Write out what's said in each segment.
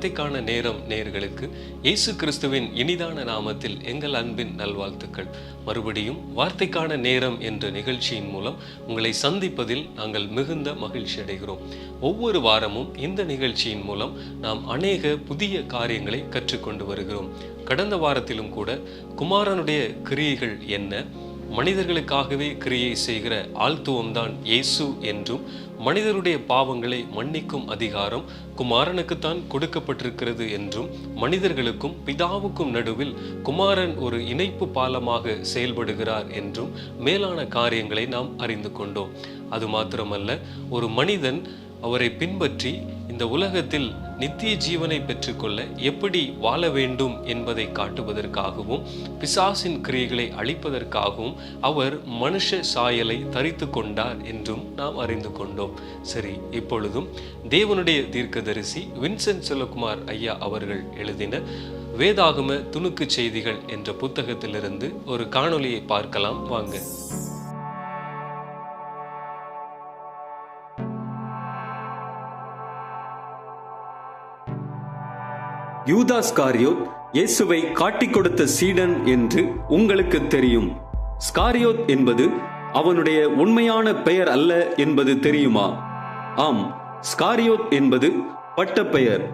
வார்த்தைக்கான நேரம் நேயர்களுக்கு இயேசு கிறிஸ்துவின் இனிதான நாமத்தில் எங்கள் அன்பின் நல்வாழ்த்துக்கள். மறுபடியும் வார்த்தைக்கான நேரம் என்ற நிகழ்ச்சியின் மூலம் உங்களை சந்திப்பதில் நாங்கள் மிகுந்த மகிழ்ச்சி அடைகிறோம். ஒவ்வொரு வாரமும் இந்த நிகழ்ச்சியின் மூலம் நாம் அநேக புதிய காரியங்களை கற்றுக்கொண்டு வருகிறோம். கடந்த வாரத்திலும் கூட குமாரனுடைய கிரியைகள் என்ன, மனிதர்களுக்காகவே கிரியை செய்கிற ஆழ்த்துவம்தான் இயேசு என்றும், மனிதருடைய பாவங்களை மன்னிக்கும் அதிகாரம் குமாரனுக்குத்தான் கொடுக்கப்பட்டிருக்கிறது என்றும், மனிதர்களுக்கும் பிதாவுக்கும் நடுவில் குமாரன் ஒரு இணைப்பு பாலமாக செயல்படுகிறார் என்றும் மேலான காரியங்களை நாம் அறிந்து கொண்டோம். அது மாத்திரமல்ல, ஒரு மனிதன் அவரை பின்பற்றி இந்த உலகத்தில் நித்திய ஜீவனை பெற்றுக்கொள்ள எப்படி வாழ வேண்டும் என்பதை காட்டுவதற்காகவும், பிசாசின் கிரியைகளை அழிப்பதற்காகவும் அவர் மனுஷ சாயலை தரித்து கொண்டார் என்றும் நாம் அறிந்து கொண்டோம். சரி, இப்பொழுதும் தேவனுடைய தீர்க்கதரிசி வின்சென்ட் செல்லகுமார் ஐயா அவர்கள் எழுதின வேதாகம துணுக்கு செய்திகள் என்ற புத்தகத்திலிருந்து ஒரு காணொளியை பார்க்கலாம் வாங்க. யூதா ஸ்காரியோத் இயேசுவை காட்டிக் கொடுத்த சீடன் என்று உங்களுக்கு தெரியும். ஸ்காரியோத் என்பது அவனுடைய உண்மையான பெயர் அல்ல என்பது தெரியுமா? ஆம், ஸ்காரியோத் என்பது பட்டப்பெயர்.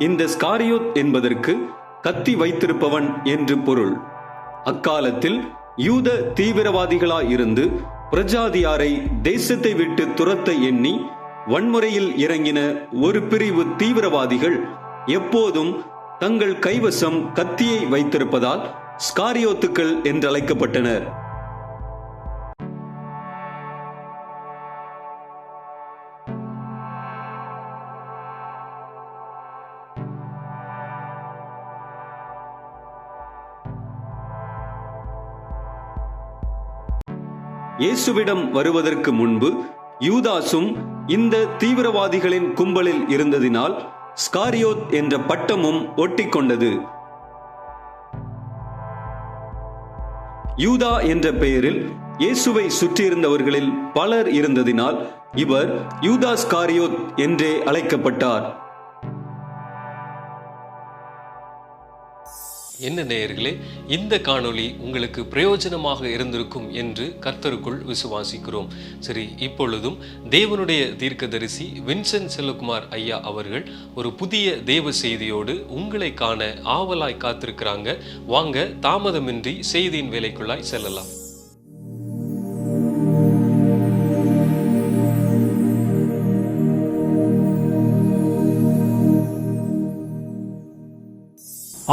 இந்த ஸ்காரியோத் என்பதற்கு கத்தி வைத்திருப்பவன் என்று பொருள். அக்காலத்தில் யூத தீவிரவாதிகளாயிருந்து பிரஜாதியாரை தேசத்தை விட்டு துரத்த எண்ணி வன்முறையில் இறங்கின ஒரு பிரிவு தீவிரவாதிகள் எப்போதும் தங்கள் கைவசம் கத்தியை வைத்திருப்பதால் ஸ்காரியோத்துக்கள் என்றழைக்கப்பட்டனர். இயேசுவிடம் வருவதற்கு முன்பு யூதாசும் இந்த தீவிரவாதிகளின் கும்பலில் இருந்ததினால் ஸ்காரியோத் என்ற பட்டமும் ஒட்டிக்கொண்டது. யூதா என்ற பெயரில் இயேசுவை சுற்றியிருந்தவர்களில் பலர் இருந்ததினால் இவர் யூதா ஸ்காரியோத் என்றே அழைக்கப்பட்டார். என்ன நேயர்களே, இந்த காணொளி உங்களுக்கு பிரயோஜனமாக இருந்திருக்கும் என்று கர்த்தருக்குள் விசுவாசிக்கிறோம். சரி, இப்பொழுதும் தேவனுடைய தீர்க்கதரிசி வின்சென்ட் செல்லகுமார் ஐயா அவர்கள் ஒரு புதிய தேவ செய்தியோடு உங்களை காண ஆவலாய் காத்திருக்கிறாங்க. வாங்க, தாமதமின்றி செய்தியின் வேலைக்குள்ளாய் செல்லலாம்.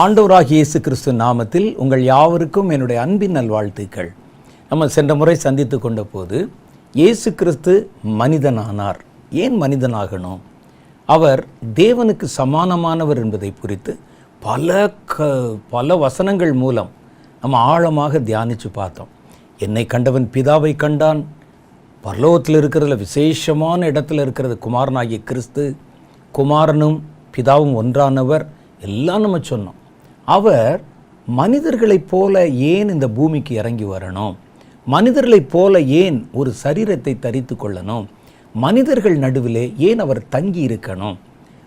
ஆண்டவராகிய இயேசு கிறிஸ்து நாமத்தில் உங்கள் யாவருக்கும் என்னுடைய அன்பின் நல்வாழ்த்துக்கள். நம்ம சென்ற முறை சந்தித்து கொண்ட போது இயேசு கிறிஸ்து மனிதனானார். ஏன் மனிதனாகணும்? அவர் தேவனுக்கு சமானமானவர் என்பதை குறித்து பல வசனங்கள் மூலம் நம்ம ஆழமாக தியானித்து பார்த்தோம். என்னை கண்டவன் பிதாவை கண்டான். பரலோகத்தில் இருக்கிறதுல விசேஷமான இடத்துல இருக்கிறது குமாரனாகிய கிறிஸ்து. குமாரனும் பிதாவும் ஒன்றானவர் எல்லாம் நம்ம சொன்னோம். அவர் மனிதர்களைப் போல ஏன் இந்த பூமிக்கு இறங்கி வரணும்? மனிதர்களைப் போல ஏன் ஒரு சரீரத்தை தரித்து கொள்ளணும்? மனிதர்கள் நடுவிலே ஏன் அவர் தங்கி இருக்கணும்?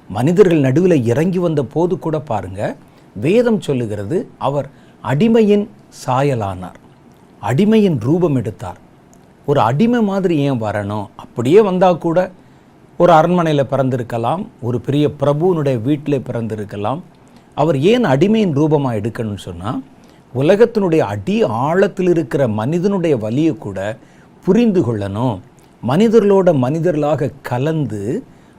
மனிதர்கள் நடுவில் இறங்கி வந்த போது கூட பாருங்க, வேதம் சொல்லுகிறது அவர் அடிமையின் சாயலானார், அடிமையின் ரூபம் எடுத்தார். ஒரு அடிமை மாதிரி ஏன் வரணும்? அப்படியே வந்தால் கூட ஒரு அரண்மனையில் பிறந்திருக்கலாம், ஒரு பெரிய பிரபுனுடைய வீட்டில் பிறந்திருக்கலாம். அவர் ஏன் அடிமையின் ரூபமாக எடுக்கணும்னு சொன்னால், உலகத்தினுடைய அடி ஆழத்தில் இருக்கிற மனிதனுடைய வலியை கூட புரிந்து கொள்ளணும், மனிதர்களோட மனிதர்களாக கலந்து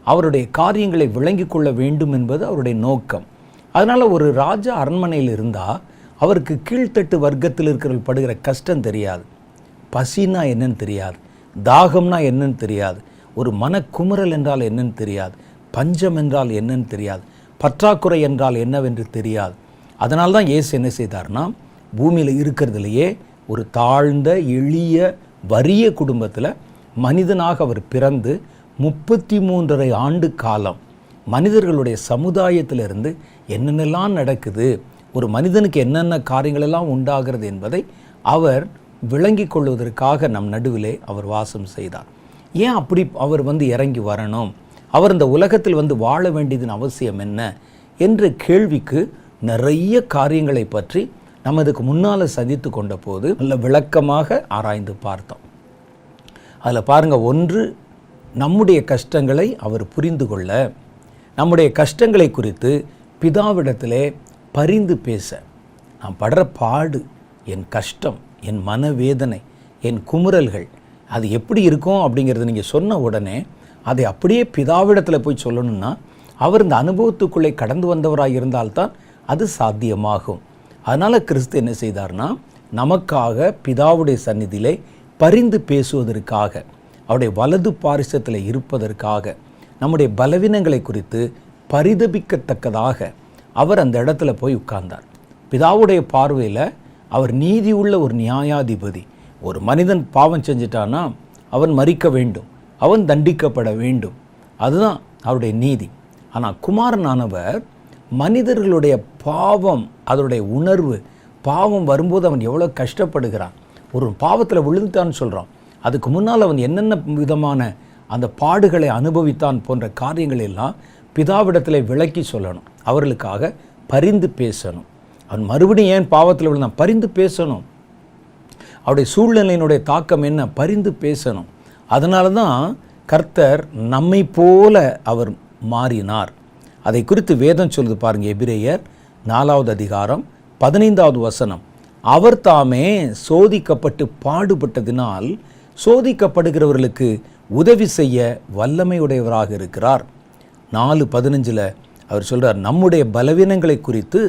அவருடைய காரியங்களை விளங்கி கொள்ள வேண்டும் என்பது அவருடைய நோக்கம். அதனால் ஒரு ராஜா அரண்மனையில் இருந்தால் அவருக்கு கீழ்த்தட்டு வர்க்கத்தில் இருக்கிறவர்கள் படுகிற கஷ்டம் தெரியாது, பசினா என்னன்னு தெரியாது, தாகம்னா என்னன்னு தெரியாது, ஒரு மனக்குமுறல் என்றால் என்னன்னு தெரியாது, பஞ்சம் என்றால் என்னன்னு தெரியாது, பற்றாக்குறை என்றால் என்னவென்று தெரியாது. அதனால்தான் இயேசு என்ன செய்தார்னா, பூமியில் இருக்கிறதுலையே ஒரு தாழ்ந்த எளிய வறிய குடும்பத்தில் மனிதனாக அவர் பிறந்து 33.5 ஆண்டு காலம் மனிதர்களுடைய சமுதாயத்திலிருந்து என்னென்னலாம் நடக்குது, ஒரு மனிதனுக்கு என்னென்ன காரியங்களெல்லாம் உண்டாகிறது என்பதை அவர் விளங்கி கொள்வதற்காக நம் நடுவிலே அவர் வாசம் செய்தார். ஏன் அப்படி அவர் இறங்கி வரணும், அவர் இந்த உலகத்தில் வாழ வேண்டியதின் அவசியம் என்ன என்ற கேள்விக்கு நிறைய காரியங்களை பற்றி நம்ம இதுக்கு முன்னால் சந்தித்து கொண்ட போது நல்ல விளக்கமாக ஆராய்ந்து பார்த்தோம். அதில் பாருங்கள், ஒன்று, நம்முடைய கஷ்டங்களை அவர் புரிந்து கொள்ள, நம்முடைய கஷ்டங்களை குறித்து பிதாவிடத்திலே பரிந்து பேச, நான் படுற பாடு, என் கஷ்டம், என் மனவேதனை, என் குமுறல்கள் அது எப்படி இருக்கும் அப்படிங்கிறது நீங்கள் சொன்ன உடனே அதை அப்படியே பிதாவிடத்தில் போய் சொல்லணும்னா அவர் இந்த அனுபவத்துக்குள்ளே கடந்து வந்தவராக இருந்தால்தான் அது சாத்தியமாகும். அதனால் கிறிஸ்து என்ன செய்தார்னா, நமக்காக பிதாவுடைய சந்நிதியிலே பரிந்து பேசுவதற்காக, அவருடைய வலது பாரிசத்தில் இருப்பதற்காக, நம்முடைய பலவீனங்களை குறித்து பரிதபிக்கத்தக்கதாக அவர் அந்த இடத்துல போய் உட்கார்ந்தார். பிதாவுடைய பார்வையில் அவர் நீதி உள்ள ஒரு நியாயாதிபதி. ஒரு மனிதன் பாவம் செஞ்சிட்டானா அவன் மரிக்க வேண்டும், அவன் தண்டிக்கப்பட வேண்டும், அதுதான் அவருடைய நீதி. ஆனால் குமாரனானவர் மனிதர்களுடைய பாவம், அதனுடைய உணர்வு, பாவம் வரும்போது அவன் எவ்வளோ கஷ்டப்படுகிறான், ஒரு பாவத்தில் விழுந்துட்டான்னு சொல்கிறான், அதுக்கு முன்னால் அவன் என்னென்ன விதமான அந்த பாடுகளை அனுபவித்தான் போன்ற காரியங்கள் எல்லாம் பிதாவிடத்தில் விளக்கி சொல்லணும், அவர்களுக்காக பரிந்து பேசணும். அவன் மறுபடியும் ஏன் பாவத்தில் விழுந்தான், பரிந்து பேசணும். அவருடைய சூழ்நிலையினுடைய தாக்கம் என்ன, பரிந்து பேசணும். அதனால தான் கர்த்தர் நம்மை போல அவர் மாறினார். அதை குறித்து வேதம் சொல்லுது பாருங்கள், எபிரேயர் 4வது அதிகாரம் 15வது வசனம். அவர் தாமே சோதிக்கப்பட்டு பாடுபட்டதினால் சோதிக்கப்படுகிறவர்களுக்கு உதவி செய்ய வல்லமையுடையவராக இருக்கிறார். 4:15 அவர் சொல்கிறார், நம்முடைய பலவீனங்களை குறித்து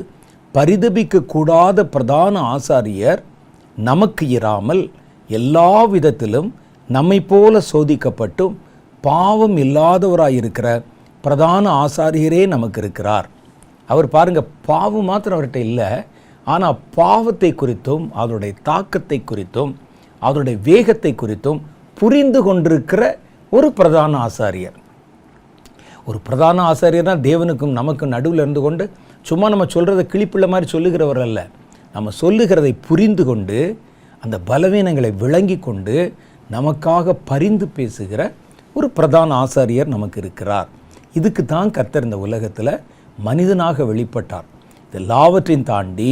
பரிதபிக்க கூடாத பிரதான ஆசாரியர் நமக்கு இராமல் எல்லா விதத்திலும் நம்மை போல சோதிக்கப்பட்டும் பாவம் இல்லாதவராயிருக்கிற பிரதான ஆசாரியரே நமக்கு இருக்கிறார். அவர் பாருங்க, பாவம் மாத்திரம் அவர்கிட்ட இல்லை, ஆனால் பாவத்தை குறித்தும் அதனுடைய தாக்கத்தை குறித்தும் அதனுடைய வேகத்தை குறித்தும் புரிந்து கொண்டிருக்கிற ஒரு பிரதான ஆசாரியர். ஒரு பிரதான ஆசாரியர்னா தேவனுக்கும் நமக்கும் நடுவில் இருந்து கொண்டு சும்மா நம்ம சொல்கிறத கிளிப்பிள்ள மாதிரி சொல்லுகிறவர் அல்ல. நம்ம சொல்லுகிறதை புரிந்து கொண்டு அந்த பலவீனங்களை விளங்கி கொண்டு நமக்காக பரிந்து பேசுகிற ஒரு பிரதான ஆசாரியர் நமக்கு இருக்கிறார். இதுக்கு தான் கர்த்தர் இந்த உலகத்தில் மனிதனாக வெளிப்பட்டார். இதெல்லாவற்றையும் தாண்டி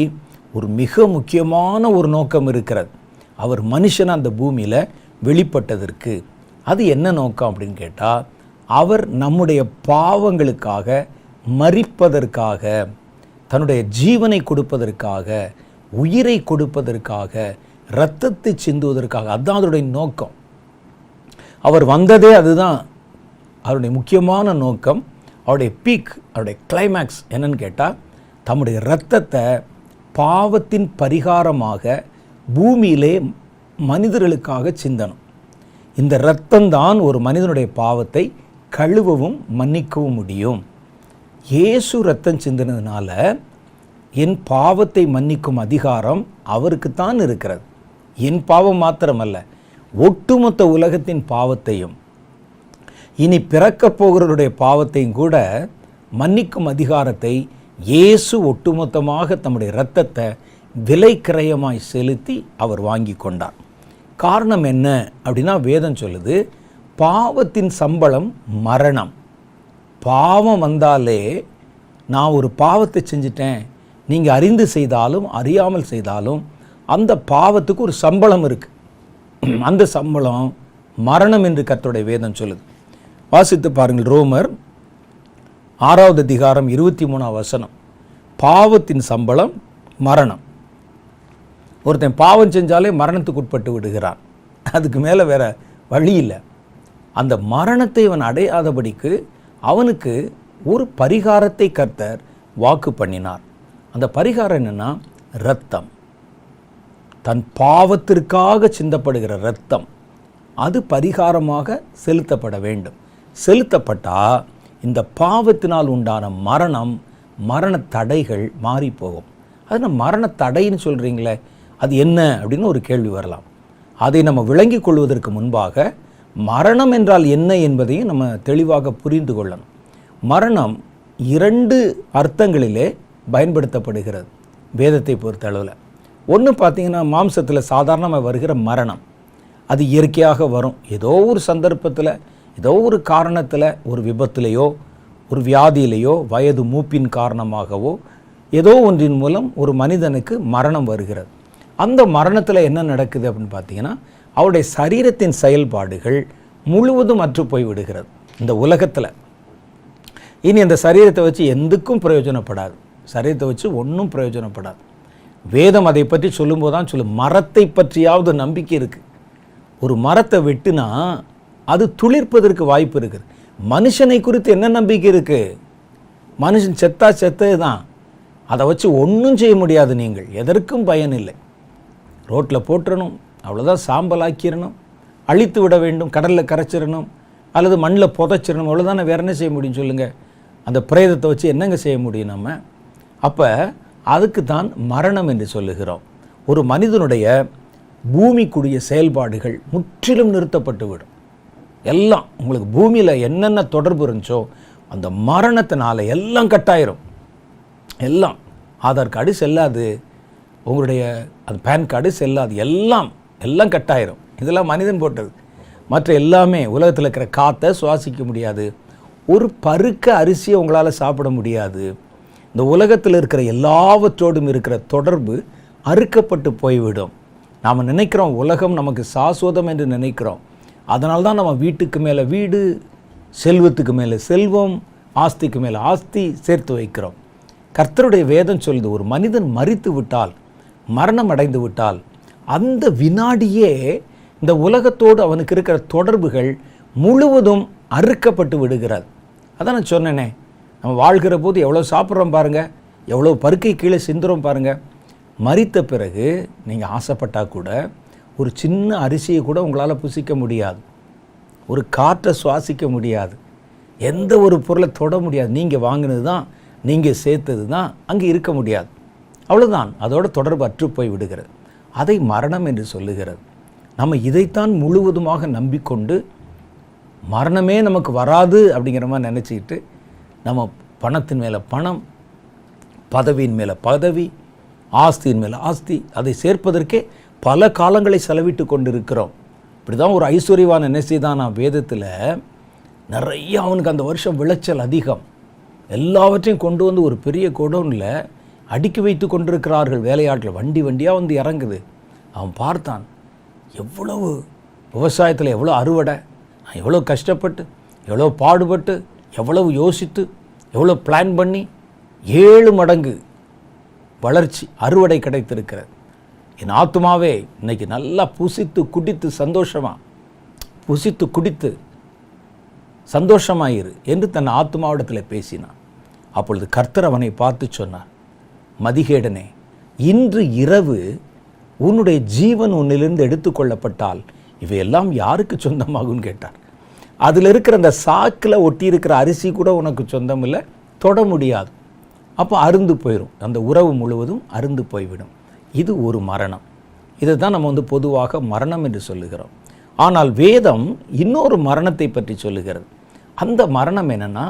ஒரு மிக முக்கியமான ஒரு நோக்கம் இருக்கிறது. அவர் மனுஷன் அந்த பூமியில் வெளிப்பட்டதற்கு. அது என்ன நோக்கம் அப்படின்னு கேட்டால், அவர் நம்முடைய பாவங்களுக்காக மரிப்பதற்காக, தன்னுடைய ஜீவனை கொடுப்பதற்காக, உயிரை கொடுப்பதற்காக, இரத்தத்தை சிந்துவதற்காக. அதுதான் அவருடைய நோக்கம். அவர் வந்ததே அதுதான். அவருடைய முக்கியமான நோக்கம், அவருடைய பீக், அவருடைய கிளைமேக்ஸ் என்னன்னு கேட்டால், தம்முடைய இரத்தத்தை பாவத்தின் பரிகாரமாக பூமியிலே மனிதர்களுக்காக சிந்தணும். இந்த இரத்தம்தான் ஒரு மனிதனுடைய பாவத்தை கழுவவும் மன்னிக்கவும் முடியும். இயேசு இரத்தம் சிந்தினதுனால என் பாவத்தை மன்னிக்கும் அதிகாரம் அவருக்குத்தான் இருக்கிறது. என் பாவம் மாத்திரமல்ல, ஒட்டுமொத்த உலகத்தின் பாவத்தையும் இனி பிறக்கப் போகிறவருடைய பாவத்தையும் கூட மன்னிக்கும் அதிகாரத்தை இயேசு ஒட்டுமொத்தமாக தம்முடைய இரத்தத்தை விலை கிரயமாய் செலுத்தி அவர் வாங்கி கொண்டார். காரணம் என்ன அப்படின்னா, வேதம் சொல்லுது, பாவத்தின் சம்பளம் மரணம். பாவம் வந்தாலே, நான் ஒரு பாவத்தை செஞ்சிட்டேன், நீங்கள் அறிந்து செய்தாலும் அறியாமல் செய்தாலும் அந்த பாவத்துக்கு ஒரு சம்பளம் இருக்குது. அந்த சம்பளம் மரணம் என்று கர்த்தருடைய வேதம் சொல்லுது. வாசித்து பாருங்கள், ரோமர் 6வது அதிகாரம் 23வது வசனம். பாவத்தின் சம்பளம் மரணம். ஒருத்தன் பாவம் செஞ்சாலே மரணத்துக்கு உட்பட்டு விடுகிறான். அதுக்கு மேலே வேற வழி இல்லை. அந்த மரணத்தை அவன் அடையாதபடிக்கு அவனுக்கு ஒரு பரிகாரத்தை கர்த்தர் வாக்கு பண்ணினார். அந்த பரிகாரம் என்னன்னா, இரத்தம். தன் பாவத்திற்காக சிந்தப்படுகிற இரத்தம், அது பரிகாரமாக செலுத்தப்பட வேண்டும். செலுத்தப்பட்டால் இந்த பாவத்தினால் உண்டான மரண தடைகள் மாறி போகும். அது மரண தடைன்னு சொல்கிறீங்களே, அது என்ன அப்படின்னு ஒரு கேள்வி வரலாம். அதை நம்ம விளங்கி கொள்வதற்கு முன்பாக மரணம் என்றால் என்ன என்பதையும் நம்ம தெளிவாக புரிந்து கொள்ளணும். மரணம் 2 அர்த்தங்களிலே பயன்படுத்தப்படுகிறது வேதத்தை பொறுத்த அளவில். ஒன்று பார்த்தீங்கன்னா, மாம்சத்தில் சாதாரணமாக வருகிற மரணம், அது இயற்கையாக வரும். ஏதோ ஒரு சந்தர்ப்பத்தில், ஏதோ ஒரு காரணத்தில், ஒரு விபத்திலேயோ ஒரு வியாதியிலேயோ வயது மூப்பின் காரணமாகவோ ஏதோ ஒன்றின் மூலம் ஒரு மனிதனுக்கு மரணம் வருகிறது. அந்த மரணத்தில் என்ன நடக்குது அப்படின்னு பார்த்தீங்கன்னா, அவருடைய சரீரத்தின் செயல்பாடுகள் முழுவதும் அற்று போய் விடுகிறது. இந்த உலகத்தில் இனி அந்த சரீரத்தை வச்சு எதுக்கும் பிரயோஜனப்படாது. சரீரத்தை வச்சு ஒன்றும் பிரயோஜனப்படாது. வேதம் அதை பற்றி சொல்லும்போது தான் சொல்லும், மரத்தை பற்றியாவது நம்பிக்கை இருக்குது. ஒரு மரத்தை வெட்டினா அது துளிர்ப்பதற்கு வாய்ப்பு இருக்குது. மனுஷனை குறித்து என்ன நம்பிக்கை இருக்குது? மனுஷன் செத்தது தான். அதை வச்சு ஒன்றும் செய்ய முடியாது. நீங்கள் எதற்கும் பயன் இல்லை. ரோட்டில் போட்டுறணும், அவ்வளோதான். சாம்பல் ஆக்கிடணும், அழித்து விட வேண்டும், கடலில் கரைச்சிடணும், அல்லது மண்ணில் புதைச்சிடணும், அவ்வளோதானே. வேறு என்ன செய்ய முடியும் சொல்லுங்கள்? அந்த பிரேதத்தை வச்சு என்னங்க செய்ய முடியும் நம்ம? அப்போ அதுக்கு தான் மரணம் என்று சொல்லுகிறோம். ஒரு மனிதனுடைய பூமிக்குரிய செயல்பாடுகள் முற்றிலும் நிறுத்தப்பட்டு விடும். எல்லாம் உங்களுக்கு பூமியில் என்னென்ன தொடர்பு இருந்துச்சோ அந்த மரணத்தினால எல்லாம் கட்டாயிரும். எல்லாம் ஆதார் கார்டு செல்லாது, உங்களுடைய அந்த பேன் கார்டு செல்லாது, எல்லாம் கட்டாயிரும். இதெல்லாம் மனிதன் போட்டது. மற்ற எல்லாமே உலகத்தில் இருக்கிற காற்றை சுவாசிக்க முடியாது. ஒரு பருக்க அரிசியை உங்களால் சாப்பிட முடியாது. இந்த உலகத்தில் இருக்கிற எல்லாவற்றோடும் இருக்கிற தொடர்பு அறுக்கப்பட்டு போய்விடும். நாம் நினைக்கிறோம் உலகம் நமக்கு சாஸ்வதம் என்று நினைக்கிறோம். அதனால தான் நம்ம வீட்டுக்கு மேலே வீடு, செல்வத்துக்கு மேலே செல்வம், ஆஸ்திக்கு மேலே ஆஸ்தி சேர்த்து வைக்கிறோம். கர்த்தருடைய வேதம் சொல்லுது, ஒரு மனிதன் மரித்து விட்டால், மரணம் அடைந்து விட்டால், அந்த வினாடியே இந்த உலகத்தோடு அவனுக்கு இருக்கிற தொடர்புகள் முழுவதும் அறுக்கப்பட்டு விடுகிறது. அதான் நான் சொன்னேனே, நம்ம வாழ்கிற போது எவ்வளோ சாப்பிட்றோம் பாருங்கள், எவ்வளோ பருக்கை கீழே சிந்துறோம் பாருங்கள். மரித்த பிறகு நீங்கள் ஆசைப்பட்டால் கூட ஒரு சின்ன அரிசியை கூட உங்களால் புசிக்க முடியாது, ஒரு காற்றை சுவாசிக்க முடியாது, எந்த ஒரு பொருளை தொட முடியாது. நீங்கள் வாங்கினது தான், நீங்கள் சேர்த்தது தான், அங்கே இருக்க முடியாது. அவ்வளோதான், அதோட தொடர்பு அற்று போய் விடுகிறது. அதை மரணம் என்று சொல்லுகிறது. நம்ம இதைத்தான் முழுவதுமாக நம்பிக்கொண்டு மரணமே நமக்கு வராது அப்படிங்கிற மாதிரி நினச்சிக்கிட்டு நம்ம பணத்தின் மேலே பணம், பதவியின் மேலே பதவி, ஆஸ்தியின் மேலே ஆஸ்தி, அதை சேர்ப்பதற்கே பல காலங்களை செலவிட்டு கொண்டு இருக்கிறோம். இப்படி தான் ஒரு ஐஸ்வர்யவான் என்ன செய்தான், நான் வேதத்தில் நிறைய அவனுக்கு அந்த வருஷம் விளைச்சல் அதிகம், எல்லாவற்றையும் கொண்டு வந்து ஒரு பெரிய கோடவுனில் அடுக்கி வைத்து கொண்டிருக்கிறார்கள் வேலையாட்கள். வண்டியாக வந்து இறங்குது. அவன் பார்த்தான், எவ்வளவு விவசாயத்தில் எவ்வளோ அறுவடை, நான் எவ்வளோ கஷ்டப்பட்டு, எவ்வளோ பாடுபட்டு, எவ்வளவு யோசித்து, எவ்வளோ பிளான் பண்ணி 7 மடங்கு வளர்ச்சி அறுவடை கிடைத்திருக்கிறது. என் ஆத்துமாவே இன்னைக்கு நல்லா புசித்து குடித்து சந்தோஷமாயிரு என்று தன் ஆத்துமாவிடத்தில் பேசினான். அப்பொழுது கர்த்தர் அவனை பார்த்து சொன்னார், மதிகேடனே, இன்று இரவு உன்னுடைய ஜீவன் உன்னிலிருந்து எடுத்துக்கொள்ளப்பட்டால் இவையெல்லாம் யாருக்கு சொந்தமாகும்னு கேட்டார். அதில் இருக்கிற அந்த சாக்கில் ஒட்டி இருக்கிற அரிசி கூட உனக்கு சொந்தம் இல்லை, தொட முடியாது. அப்போ அருந்து போயிடும், அந்த உறவு முழுவதும் அருந்து போய்விடும். இது ஒரு மரணம். இதை தான் நம்ம பொதுவாக மரணம் என்று சொல்லுகிறோம். ஆனால் வேதம் இன்னொரு மரணத்தை பற்றி சொல்லுகிறது. அந்த மரணம் என்னன்னா,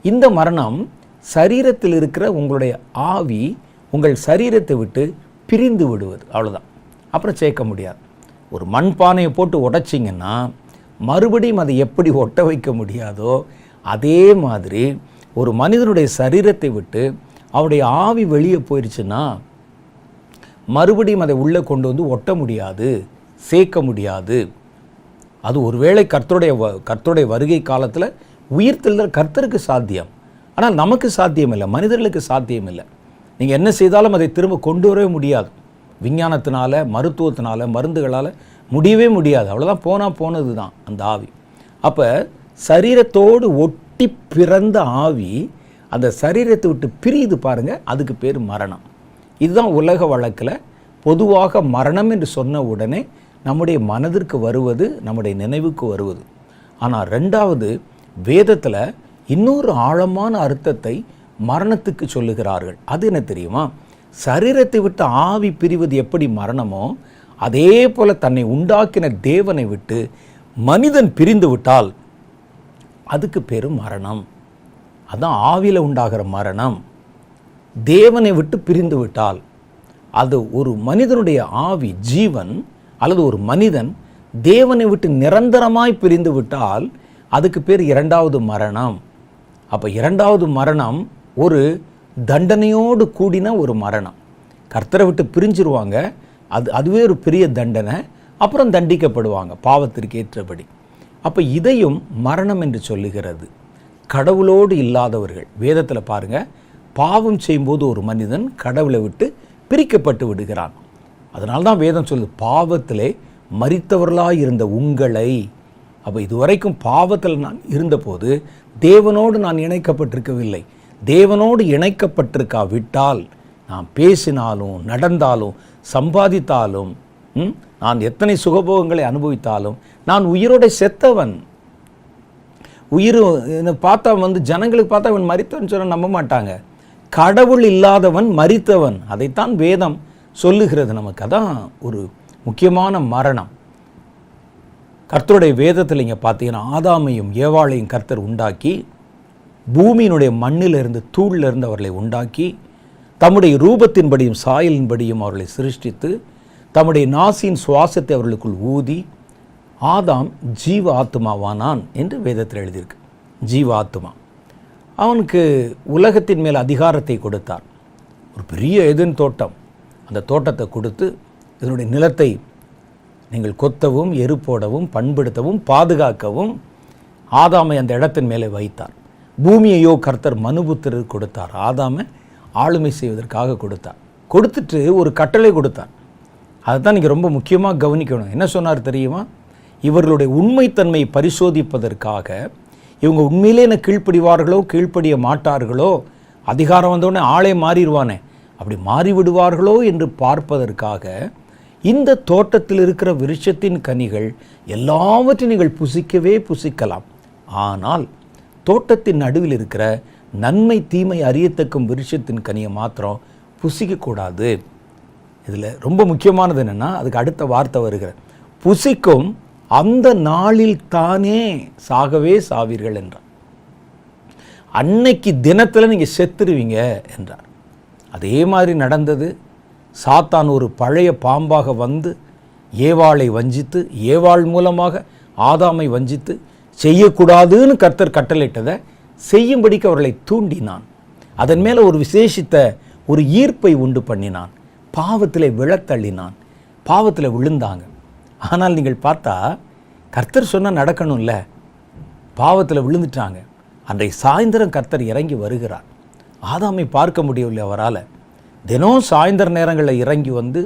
இந்த மரணம் சரீரத்தில் இருக்கிற உங்களுடைய ஆவி உங்கள் சரீரத்தை விட்டு பிரிந்து விடுவது, அவ்வளோதான். அப்புறம் சேர்க்க முடியாது. ஒரு மண்பானையை போட்டு உடைச்சிங்கன்னா மறுபடியும் அதை எப்படி ஒட்ட வைக்க முடியாதோ அதே மாதிரி ஒரு மனிதனுடைய சரீரத்தை விட்டு அவருடைய ஆவி வெளியே போயிடுச்சுன்னா மறுபடியும் அதை உள்ளே கொண்டு வந்து ஒட்ட முடியாது, சேர்க்க முடியாது. அது ஒருவேளை கர்த்தருடைய வருகை காலத்தில் உயிர்த்தெழுதல் கர்த்தருக்கு சாத்தியம், ஆனால் நமக்கு சாத்தியம் இல்லை, மனிதர்களுக்கு சாத்தியம் இல்லை. நீங்கள் என்ன செய்தாலும் அதை திரும்ப கொண்டு வரவே முடியாது. விஞ்ஞானத்தினால, மருத்துவத்தினால, மருந்துகளால் முடியவே முடியாது. அவ்வளோதான், போனது தான் அந்த ஆவி. அப்போ சரீரத்தோடு ஒட்டி பிறந்த ஆவி அந்த சரீரத்தை விட்டு பிரியுது பாருங்கள், அதுக்கு பேர் மரணம். இதுதான் உலக வழக்கில் பொதுவாக மரணம் என்று சொன்ன உடனே நம்முடைய மனதிற்கு வருவது, நம்முடைய நினைவுக்கு வருவது. ஆனால் 2வது வேதத்தில் இன்னொரு ஆழமான அர்த்தத்தை மரணத்துக்கு சொல்லுகிறார்கள். அது என்ன தெரியுமா? சரீரத்தை விட்டு ஆவி பிரிவது எப்படி மரணமோ, அதே போல தன்னை உண்டாக்கின தேவனை விட்டு மனிதன் பிரிந்து விட்டால் அதுக்கு பேரு மரணம். அதான் ஆவியில் உண்டாகிற மரணம். தேவனை விட்டு பிரிந்து விட்டால், அது ஒரு மனிதனுடைய ஆவி ஜீவன் அல்லது ஒரு மனிதன் தேவனை விட்டு நிரந்தரமாய் பிரிந்து விட்டால் அதுக்கு பேர் இரண்டாவது மரணம். அப்போ இரண்டாவது மரணம் ஒரு தண்டனையோடு கூடின ஒரு மரணம். கர்த்தரை விட்டு பிரிஞ்சிருவாங்க, அதுவே ஒரு பெரிய தண்டனை. அப்புறம் தண்டிக்கப்படுவாங்க பாவத்திற்கு ஏற்றபடி. அப்போ இதையும் மரணம் என்று சொல்லுகிறது. கடவுளோடு இல்லாதவர்கள், வேதத்தில் பாருங்க, பாவம் செய்யும்போது ஒரு மனிதன் கடவுளை விட்டு பிரிக்கப்பட்டு விடுகிறான். அதனால தான் வேதம் சொல்லுது, பாவத்திலே மரித்தவர்களாய் இருந்த உங்களை. அப்போ இதுவரைக்கும் பாவத்தில் நான் இருந்தபோது தேவனோடு நான் இணைக்கப்பட்டிருக்கவில்லை. தேவனோடு இணைக்கப்பட்டிருக்காவிட்டால் நான் பேசினாலும் நடந்தாலும் சம்பாதித்தாலும் நான் எத்தனை சுகபோகங்களை அனுபவித்தாலும் நான் உயிரோட செத்தவன். உயிர் பார்த்தா ஜனங்களுக்கு பார்த்தா அவன் மரித்தவன் சொன்ன நம்ப மாட்டாங்க. கடவுள் இல்லாதவன் மரித்தவன். அதைத்தான் வேதம் சொல்லுகிறது நமக்கு. அதான் ஒரு முக்கியமான மரணம். கர்த்தருடைய வேதத்தில் இங்கே பார்த்தீங்கன்னா, ஆதாமையும் ஏவாளையும் கர்த்தர் உண்டாக்கி பூமியினுடைய மண்ணிலிருந்து தூளிலிருந்து அவர்களை உண்டாக்கி தம்முடைய ரூபத்தின்படியும் சாயலின்படியும் அவர்களை சிருஷ்டித்து தம்முடைய நாசியின் சுவாசத்தை அவர்களுக்குள் ஊதி ஆதாம் ஜீவ ஆத்மாவானான் என்று வேதத்தில் எழுதியிருக்கு. ஜீவ ஆத்மா. அவனுக்கு உலகத்தின் மேல் அதிகாரத்தை கொடுத்தார். ஒரு பெரிய ஏதேன் தோட்டம், அந்த தோட்டத்தை கொடுத்து இதனுடைய நிலத்தை நீங்கள் கொத்தவும் எருப்போடவும் பண்படுத்தவும் பாதுகாக்கவும் ஆதாமை அந்த இடத்தின் மேலே வைத்தார். பூமியையோ கர்த்தர் மனுபுத்திரருக்கு கொடுத்தார். ஆதாமை ஆளுமை செய்வதற்காக கொடுத்தார். கொடுத்துட்டு ஒரு கட்டளை கொடுத்தார். அதுதான் நீங்கள் ரொம்ப முக்கியமாக கவனிக்கணும். என்ன சொன்னார் தெரியுமா? இவர்களுடைய உண்மைத்தன்மையை பரிசோதிப்பதற்காக, இவங்க உண்மையிலே என்ன கீழ்ப்படிவார்களோ கீழ்ப்படிய மாட்டார்களோ, அதிகாரம் வந்தோடனே ஆளே மாறிடுவானே, அப்படி மாறிவிடுவார்களோ என்று பார்ப்பதற்காக இந்த தோட்டத்தில் இருக்கிற விருட்சத்தின் கனிகள் எல்லாவற்றையும் நீங்கள் புசிக்கவே புசிக்கலாம். ஆனால் தோட்டத்தின் நடுவில் இருக்கிற நன்மை தீமை அறியத்தக்கும் விருட்சத்தின் கனியை மாத்திரம் புசிக்கக்கூடாது. இதில் ரொம்ப முக்கியமானது என்னென்னா, அதுக்கு அடுத்த வார்த்தை வருகிற, புசிக்கும் அந்த நாளில் தானே சாகவே சாவீர்கள் என்றார். அன்னைக்கு தினத்தில் நீங்கள் செத்துருவீங்க என்றார். அதே மாதிரி நடந்தது. சாத்தான் ஒரு பழைய பாம்பாக வந்து ஏவாளை வஞ்சித்து, ஏவாள் மூலமாக ஆதாமை வஞ்சித்து செய்யக்கூடாதுன்னு கர்த்தர் கட்டளையிட்டதை செய்யும்படிக்கு அவர்களை தூண்டினான். அதன் மேலே ஒரு விசேஷித்த ஒரு ஈர்ப்பை உண்டு பண்ணினான். பாவத்தில் விழத்தள்ளினான். பாவத்தில் விழுந்தாங்க. ஆனால் நீங்கள் பார்த்தா கர்த்தர் சொன்னால் நடக்கணும்ல. பாவத்தில் விழுந்துட்டாங்க. அன்றைய சாயந்தரம் கர்த்தர் இறங்கி வருகிறார். ஆதாமை பார்க்க முடியவில்லை அவரால். தினம் சாயந்தர நேரங்களில் இறங்கி வந்து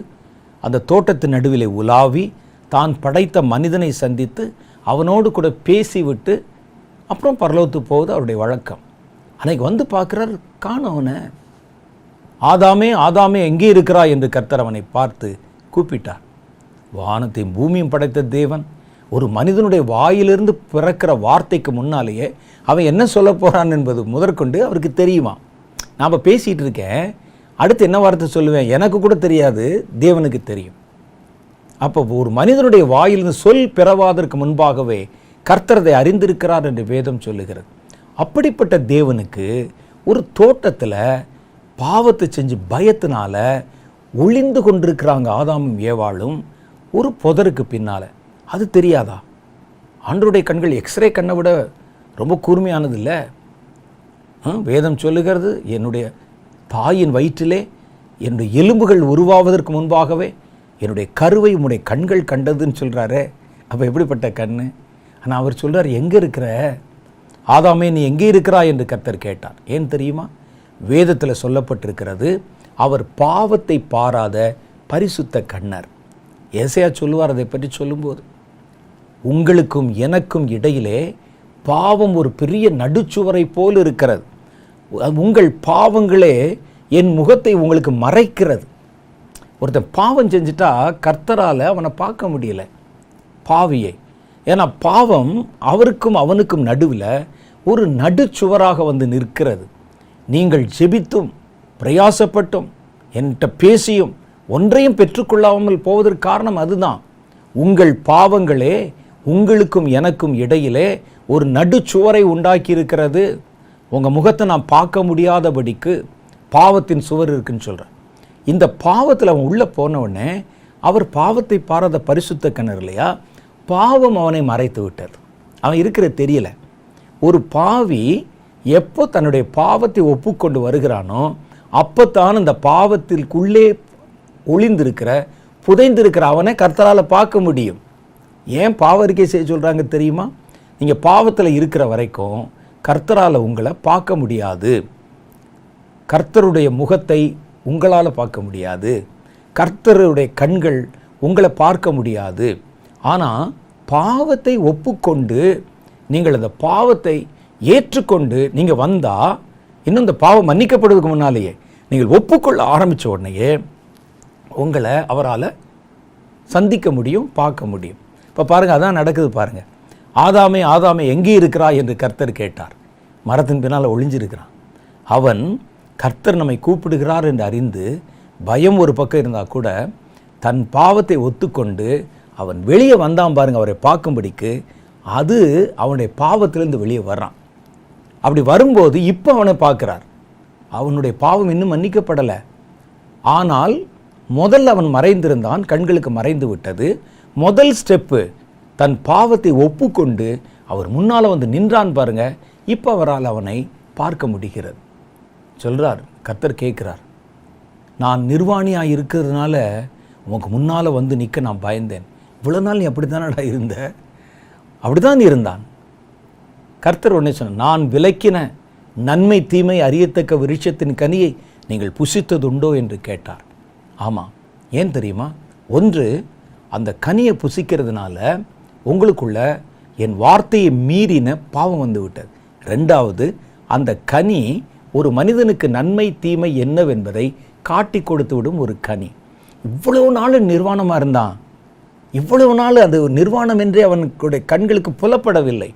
அந்த தோட்டத்தின் நடுவிலே உலாவி தான் படைத்த மனிதனை சந்தித்து அவனோடு கூட பேசிவிட்டு அப்புறம் பரலோகத்துக்கு போவது அவருடைய வழக்கம். அன்னைக்கு வந்து பார்க்குறார், காணோம் அவனை. ஆதாமே ஆதாமே எங்கே இருக்கிறாய் என்று கர்த்தர் அவனை பார்த்து கூப்பிட்டார். வானத்தையும் பூமியும் படைத்த தேவன் ஒரு மனிதனுடைய வாயிலிருந்து பிறக்கிற வார்த்தைக்கு முன்னாலேயே அவன் என்ன சொல்ல போகிறான் என்பது முதற்கொண்டு அவருக்கு தெரியுமா? நாம் பேசிகிட்டு இருக்கேன், அடுத்து என்ன வார்த்தை சொல்லுவேன் எனக்கு கூட தெரியாது, தேவனுக்கு தெரியும். அப்போ ஒரு மனிதனுடைய வாயிலிருந்து சொல் பிறவாதற்கு முன்பாகவே கர்த்தரதை அறிந்திருக்கிறார் என்று வேதம் சொல்லுகிறது. அப்படிப்பட்ட தேவனுக்கு ஒரு தோட்டத்தில் பாவத்தை செஞ்சு பயத்தினால ஒளிந்து கொண்டிருக்கிறாங்க ஆதாமும் ஏவாளும் ஒரு புதருக்கு பின்னால். அது தெரியாதா? ஆண்டவருடைய கண்கள் எக்ஸ்ரே கண்ணை விட ரொம்ப கூர்மையானது இல்லை. வேதம் சொல்லுகிறது, என்னுடைய தாயின் வயிற்றிலே என்னுடைய எலும்புகள் உருவாவதற்கு முன்பாகவே என்னுடைய கருவை உம்முடைய கண்கள் கண்டதுன்னு சொல்கிறாரே. அப்போ எப்படிப்பட்ட கண்? ஆனால் அவர் சொல்கிறார், எங்கே இருக்கிற ஆதாமே, நீ எங்கே இருக்கிறாய் என்று கர்த்தர் கேட்டார். ஏன் தெரியுமா? வேதத்தில் சொல்லப்பட்டிருக்கிறது, அவர் பாவத்தை பாராத பரிசுத்த கண்ணர். ஏசாயா சொல்லுவார் அதை பற்றி சொல்லும்போது, உங்களுக்கும் எனக்கும் இடையிலே பாவம் ஒரு பெரிய நடுச்சுவரை போல் இருக்கிறது. உங்கள் பாவங்களே என் முகத்தை உங்களுக்கு மறைக்கிறது. ஒருத்தன் பாவம் செஞ்சுட்டா கர்த்தரால் அவனை பார்க்க முடியல, பாவியை. ஏன்னா பாவம் அவருக்கும் அவனுக்கும் நடுவில் ஒரு நடுச்சுவராக வந்து நிற்கிறது. நீங்கள் ஜெபித்தும் பிரயாசப்பட்டும் என்கிட்ட பேசியும் ஒன்றையும் பெற்றுக்கொள்ளாமல் போவதற்கு காரணம் அதுதான். உங்கள் பாவங்களே உங்களுக்கும் எனக்கும் இடையிலே ஒரு நடுச்சுவரை உண்டாக்கி இருக்கிறது. உங்கள் முகத்தை நான் பார்க்க முடியாதபடிக்கு பாவத்தின் சுவர் இருக்குன்னு சொல்கிறேன். இந்த பாவத்தில் அவன் உள்ளே போனவுடனே அவர் பாவத்தை பாராத பரிசுத்த கிணறு இல்லையா, பாவம் அவனை மறைத்து விட்டது. அவன் இருக்கிற தெரியல. ஒரு பாவி எப்போ தன்னுடைய பாவத்தை ஒப்புக்கொண்டு வருகிறானோ அப்போத்தான் அந்த பாவத்திற்குள்ளே ஒளிந்திருக்கிற புதைந்திருக்கிற அவனை கர்த்தரால் பார்க்க முடியும். ஏன் பாவ அறிக்கை செய்ய சொல்கிறாங்க தெரியுமா? நீங்கள் பாவத்தில் இருக்கிற வரைக்கும் கர்த்தரால் உங்களை பார்க்க முடியாது. கர்த்தருடைய முகத்தை உங்களால் பார்க்க முடியாது. கர்த்தருடைய கண்கள் உங்களை பார்க்க முடியாது. ஆனால் பாவத்தை ஒப்புக்கொண்டு நீங்கள் அந்த பாவத்தை ஏற்றுக்கொண்டு நீங்கள் வந்தால், இன்னும் இந்த பாவம் மன்னிக்கப்படுவதற்கு முன்னாலேயே நீங்கள் ஒப்புக்கொள்ள ஆரம்பித்த உடனேயே உங்களை அவரால் சந்திக்க முடியும், பார்க்க முடியும். இப்போ பாருங்கள், அதான் நடக்குது பாருங்கள். ஆதாமே ஆதாமே எங்கே இருக்கிறாய் என்று கர்த்தர் கேட்டார். மரத்தின் பின்னால் ஒளிஞ்சிருக்கிறான். அவன் கர்த்தர் நம்மை கூப்பிடுகிறார் என்று அறிந்து பயம் ஒரு பக்கம் இருந்தால் கூட தன் பாவத்தை ஒத்துக்கொண்டு அவன் வெளியே வந்தான் பாருங்கள், அவரை பார்க்கும்படிக்கு. அது அவனுடைய பாவத்திலேருந்து வெளியே வர்றான். அப்படி வரும்போது இப்போ அவனை பார்க்குறார். அவனுடைய பாவம் இன்னும் மன்னிக்கப்படலை. ஆனால் முதல்ல அவன் மறைந்திருந்தான், கண்களுக்கு மறைந்து விட்டது. முதல் ஸ்டெப்பு தன் பாவத்தை ஒப்புக்கொண்டு அவர் முன்னால் வந்து நின்றான் பாருங்க. இப்போ அவரால் அவனை பார்க்க முடிகிறது. சொல்கிறார், கர்த்தர் கேட்குறார், நான் நிர்வாணியாக இருக்கிறதுனால உனக்கு முன்னால் வந்து நிற்க நான் பயந்தேன். இவ்வளோ நாள் நீ அப்படி தானடா இருந்த? அப்படி தான் இருந்தான். கர்த்தர் உடனே சொன்னார், நான் விலக்கின நன்மை தீமை அறியத்தக்க விருட்சத்தின் கனியை நீங்கள் புசித்ததுண்டோ என்று கேட்டார். ஆமாம். ஏன் தெரியுமா? ஒன்று, அந்த கனியை புசிக்கிறதுனால உங்களுக்குள்ள என் வார்த்தையை மீறின பாவம் வந்து விட்டது. ரெண்டாவது, அந்த கனி ஒரு மனிதனுக்கு நன்மை தீமை என்னவென்பதை காட்டி கொடுத்து விடும் ஒரு கனி. இவ்வளவு நாள் நிர்வாணமாக இருந்தான். இவ்வளவு நாள் அது நிர்வாணம் என்றே அவனுடைய கண்களுக்கு புலப்படவில்லை.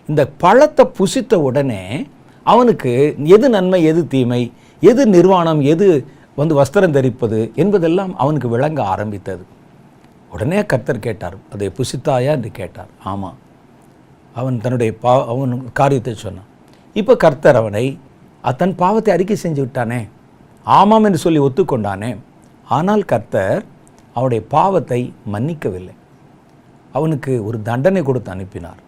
இந்த பழத்தை புசித்த உடனே அவனுக்கு எது நன்மை எது தீமை, எது நிர்வாணம் எது வஸ்திரம் தரிப்பது என்பதெல்லாம் அவனுக்கு விளங்க ஆரம்பித்தது. உடனே கர்த்தர் கேட்டார், அதை புசித்தாயா என்று கேட்டார். ஆமாம். அவன் தன்னுடைய அவன் காரியத்தை சொன்னான். இப்போ கர்த்தர் அவனை தன் பாவத்தை அறிக்கை செஞ்சு விட்டானே, ஆமாம் என்று சொல்லி ஒத்துக்கொண்டானே. ஆனால் கர்த்தர் அவனுடைய பாவத்தை மன்னிக்கவில்லை. அவனுக்கு ஒரு தண்டனை கொடுத்து அனுப்பினார்.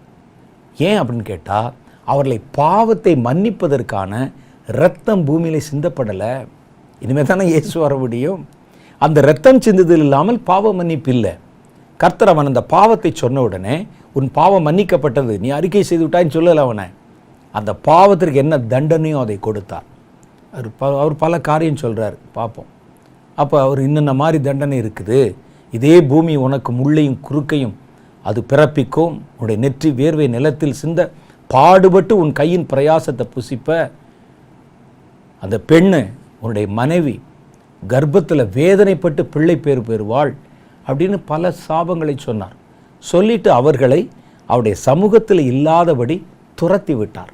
ஏன் அப்படின்னு கேட்டால், அவர்களை பாவத்தை மன்னிப்பதற்கான இரத்தம் பூமியில் சிந்தப்படலை. இனிமேல் தானே இயேசு வர முடியும். அந்த இரத்தம் சிந்துதல் இல்லாமல் பாவ மன்னிப்பு இல்லை. கர்த்தர் அவன் அந்த பாவத்தை சொன்ன உடனே உன் பாவம் மன்னிக்கப்பட்டது, நீ அறிக்கை செய்து விட்டான்னு சொல்லலை. அவனை அந்த பாவத்திற்கு என்ன தண்டனையும் அதை கொடுத்தார். அவர் பல காரியம் சொல்கிறார், பார்ப்போம். அப்போ அவர் இன்னென்ன மாதிரி தண்டனை இருக்குது, இதே பூமி உனக்கு முள்ளையும் குறுக்கையும் அது பிறப்பிக்கும், உன்னுடைய நெற்றி வேர்வை நிலத்தில் சிந்த பாடுபட்டு உன் கையின் பிரயாசத்தை புசிப்ப, அந்த பெண்ணு உன்னுடைய மனைவி கர்ப்பத்தில் வேதனைப்பட்டு பிள்ளை பேர் பெறுவாள் அப்படின்னு பல சாபங்களை சொன்னார். சொல்லிட்டு அவர்களை அவருடைய சமூகத்தில் இல்லாதபடி துரத்தி விட்டார்.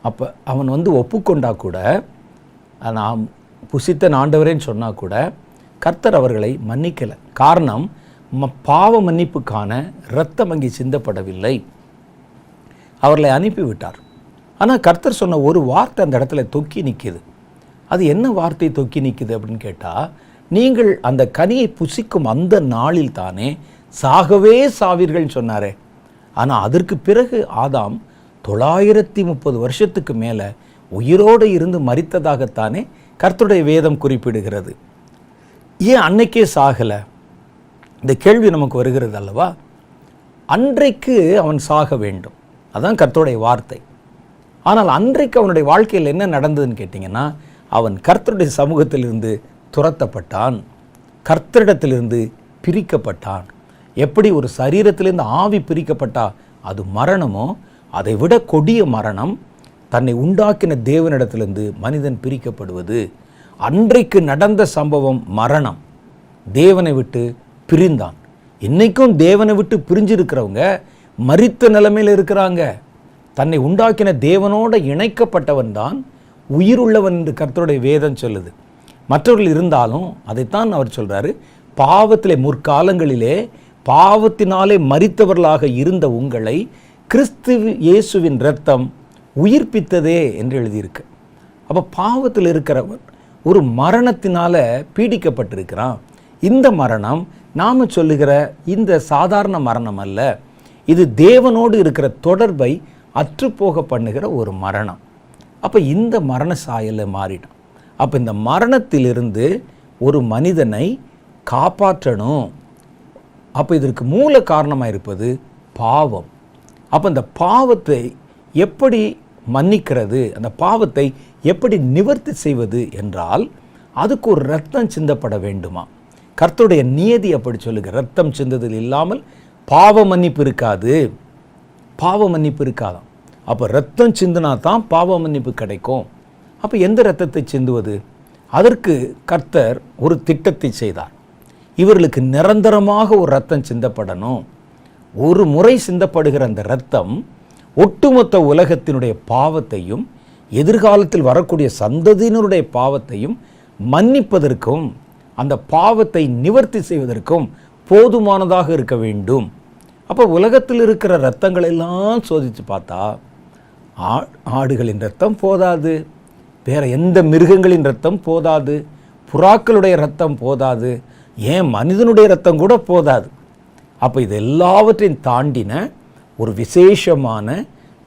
அப்போ அவன் ஒப்புக்கொண்டா கூட, நான் புசித்த ஆண்டவரேன்னு சொன்னால் கூட கர்த்தர் அவர்களை மன்னிக்கலை. காரணம், பாவ மன்னிப்புக்கான இரத்தம் அங்கே சிந்தப்படவில்லை. அவர்களை அனுப்பிவிட்டார். ஆனால் கர்த்தர் சொன்ன ஒரு வார்த்தை அந்த இடத்துல தொக்கி நிற்கிது. அது என்ன வார்த்தை தொக்கி நிற்குது அப்படின்னு கேட்டால், நீங்கள் அந்த கனியை புசிக்கும் அந்த நாளில் தானே சாகவே சாவீர்கள்னு சொன்னாரே. ஆனால் அதற்கு பிறகு ஆதாம் 930 வருஷத்துக்கு மேலே உயிரோடு இருந்து மரித்ததாகத்தானே கர்த்தருடைய வேதம் குறிப்பிடுகிறது. ஏன் அன்னைக்கே சாகலை? இந்த கேள்வி நமக்கு வருகிறது அல்லவா? அன்றைக்கு அவன் சாக வேண்டும், அதான் கர்த்தருடைய வார்த்தை. ஆனால் அன்றைக்கு அவனுடைய வாழ்க்கையில் என்ன நடந்ததுன்னு கேட்டிங்கன்னா, அவன் கர்த்தருடைய சமூகத்திலிருந்து துரத்தப்பட்டான், கர்த்தரிடத்திலிருந்து பிரிக்கப்பட்டான். எப்படி ஒரு சரீரத்திலிருந்து ஆவி பிரிக்கப்பட்டா அது மரணமோ, அதை விட கொடிய மரணம் தன்னை உண்டாக்கின தேவனிடத்திலிருந்து மனிதன் பிரிக்கப்படுவது. அன்றைக்கு நடந்த சம்பவம் மரணம். தேவனை விட்டு பிரிந்தான். இன்னைக்கும் தேவனை விட்டு பிரிஞ்சிருக்கிறவங்க மரித்த நிலைமையில் இருக்கிறாங்க. தன்னை உண்டாக்கின தேவனோடு இணைக்கப்பட்டவன் தான் உயிருள்ளவன் என்று கர்த்தருடைய வேதம் சொல்லுது. மற்றவர்கள் இருந்தாலும் அதைத்தான் அவர் சொல்றாரு, பாவத்திலே முற்காலங்களிலே பாவத்தினாலே மரித்தவர்களாக இருந்த உங்களை கிறிஸ்து இயேசுவின் இரத்தம் உயிர்ப்பித்ததே என்று எழுதியிருக்கு. அப்போ பாவத்தில் இருக்கிறவர் ஒரு மரணத்தினால பீடிக்கப்பட்டிருக்கிறான். இந்த மரணம் நாம் சொல்லுகிற இந்த சாதாரண மரணம் அல்ல, இது தேவனோடு இருக்கிற தொடர்பை அற்றுப்போக பண்ணுகிற ஒரு மரணம். அப்போ இந்த மரண சாயலை மாறிடும். அப்போ இந்த மரணத்திலிருந்து ஒரு மனிதனை காப்பாற்றணும். அப்போ இதற்கு மூல காரணமாக இருப்பது பாவம். அப்போ இந்த பாவத்தை எப்படி மன்னிக்கிறது, அந்த பாவத்தை எப்படி நிவர்த்தி செய்வது என்றால் அதுக்கு ஒரு இரத்தம் சிந்தப்பட வேண்டுமா? கர்த்தருடைய நியதி அப்படி சொல்லுங்க. இரத்தம் சிந்ததில் இல்லாமல் பாவ மன்னிப்பு இருக்காது. பாவ மன்னிப்பு இருக்காதான். அப்போ இரத்தம் சிந்தினா தான் பாவ மன்னிப்பு கிடைக்கும். அப்போ எந்த இரத்தத்தை சிந்துவது? அதற்கு கர்த்தர் ஒரு திட்டத்தை செய்தார். இவர்களுக்கு நிரந்தரமாக ஒரு இரத்தம் சிந்தப்படணும். ஒரு முறை சிந்தப்படுகிற அந்த இரத்தம் ஒட்டுமொத்த உலகத்தினுடைய பாவத்தையும் எதிர்காலத்தில் வரக்கூடிய சந்ததியினருடைய பாவத்தையும் மன்னிப்பதற்கும் அந்த பாவத்தை நிவர்த்தி செய்வதற்கும் போதுமானதாக இருக்க வேண்டும். அப்போ உலகத்தில் இருக்கிற இரத்தங்கள் எல்லாம் சோதித்து பார்த்தா ஆடுகளின் இரத்தம் போதாது, வேற எந்த மிருகங்களின் இரத்தம் போதாது, புறாக்களுடைய இரத்தம் போதாது, ஏன் மனிதனுடைய இரத்தம் கூட போதாது. அப்போ இது எல்லாவற்றையும் தாண்டின ஒரு விசேஷமான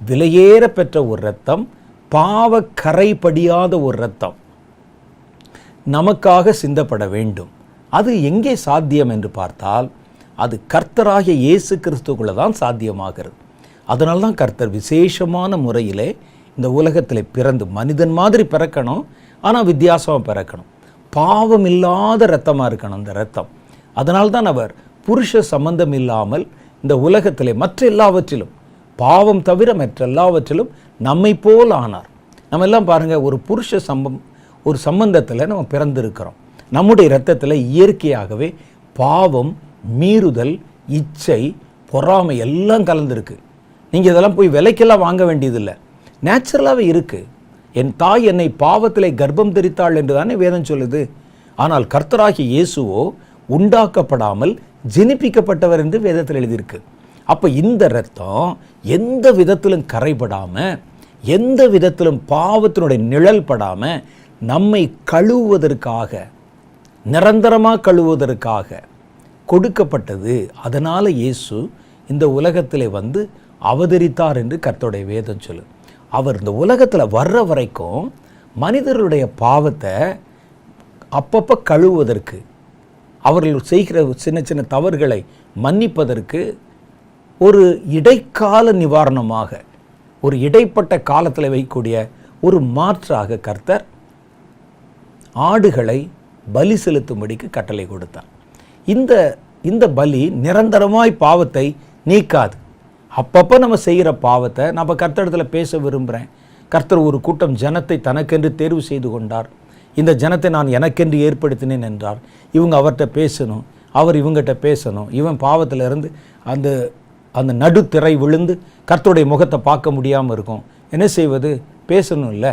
விலையேற பெற்ற ஒரு இரத்தம், பாவ கரைபடியாத ஒரு இரத்தம் நமக்காக சிந்தப்பட வேண்டும். அது எங்கே சாத்தியம் என்று பார்த்தால் அது கர்த்தராகிய இயேசு கிறிஸ்துக்குள்ள தான் சாத்தியமாகிறது. அதனால தான் கர்த்தர் விசேஷமான முறையிலே இந்த உலகத்தில் பிறந்து மனிதன் மாதிரி பிறக்கணும், ஆனால் வித்தியாசமாக பிறக்கணும், பாவம் இல்லாத இரத்தமாக இருக்கணும் அந்த இரத்தம். அதனால்தான் அவர் புருஷ சம்பந்தம் இல்லாமல் இந்த உலகத்திலே மற்ற எல்லாவற்றிலும், பாவம் தவிர மற்ற எல்லாவற்றிலும் நம்மை போல் ஆனார். நம்ம எல்லாம் பாருங்கள், ஒரு புருஷ ஒரு சம்பந்தத்தில் நம்ம பிறந்திருக்கிறோம். நம்முடைய இரத்தத்தில் இயற்கையாகவே பாவம், மீறுதல், இச்சை, பொறாமை எல்லாம் கலந்துருக்கு. நீங்கள் இதெல்லாம் போய் விலைக்கெல்லாம் வாங்க வேண்டியதில்லை, நேச்சுரலாகவே இருக்குது. என் தாய் என்னை பாவத்திலே கர்ப்பம் தரித்தாள் என்று தானே வேதம் சொல்லுது. ஆனால் கர்த்தராகிய இயேசுவோ உண்டாக்கப்படாமல் ஜெனிப்பிக்கப்பட்டவர் என்று வேதத்தில் எழுதியிருக்கு. அப்போ இந்த இரத்தம் எந்த விதத்திலும் கரைபடாமல், எந்த விதத்திலும் பாவத்தினுடைய நிழல் படாமல் நம்மை கழுவுவதற்காக, நிரந்தரமாக கழுவுவதற்காக கொடுக்கப்பட்டது. அதனால் இயேசு இந்த உலகத்தில் வந்து அவதரித்தார் என்று கர்த்தருடைய வேதம் சொல்லு. அவர் இந்த உலகத்தில் வர்ற வரைக்கும் மனிதர்களுடைய பாவத்தை அப்பப்போ கழுவுவதற்கு, அவர்கள் செய்கிற சின்ன சின்ன தவறுகளை மன்னிப்பதற்கு ஒரு இடைக்கால நிவாரணமாக, ஒரு இடைப்பட்ட காலத்தில் வைக்கக்கூடிய ஒரு மாற்றாக கர்த்தர் ஆடுகளை பலி செலுத்தும்படிக்கு கட்டளை கொடுத்தார். இந்த பலி நிரந்தரமாய் பாவத்தை நீக்காது. அப்பப்போ நம்ம செய்கிற பாவத்தை நம்ம கர்த்தரிடத்தில் பேச விரும்புகிறேன். கர்த்தர் ஒரு கூட்டம் ஜனத்தை தனக்கென்று தேர்வு செய்து கொண்டார். இந்த ஜனத்தை நான் எனக்கென்று ஏற்படுத்தினேன் என்றார். இவங்க அவர்கிட்ட பேசணும், அவர் இவங்ககிட்ட பேசணும். இவன் பாவத்திலிருந்து அந்த நடுத்திரை விழுந்து கர்த்தருடைய முகத்தை பார்க்க முடியாமல் இருக்கும். என்ன செய்வது? பேசணும் இல்லை?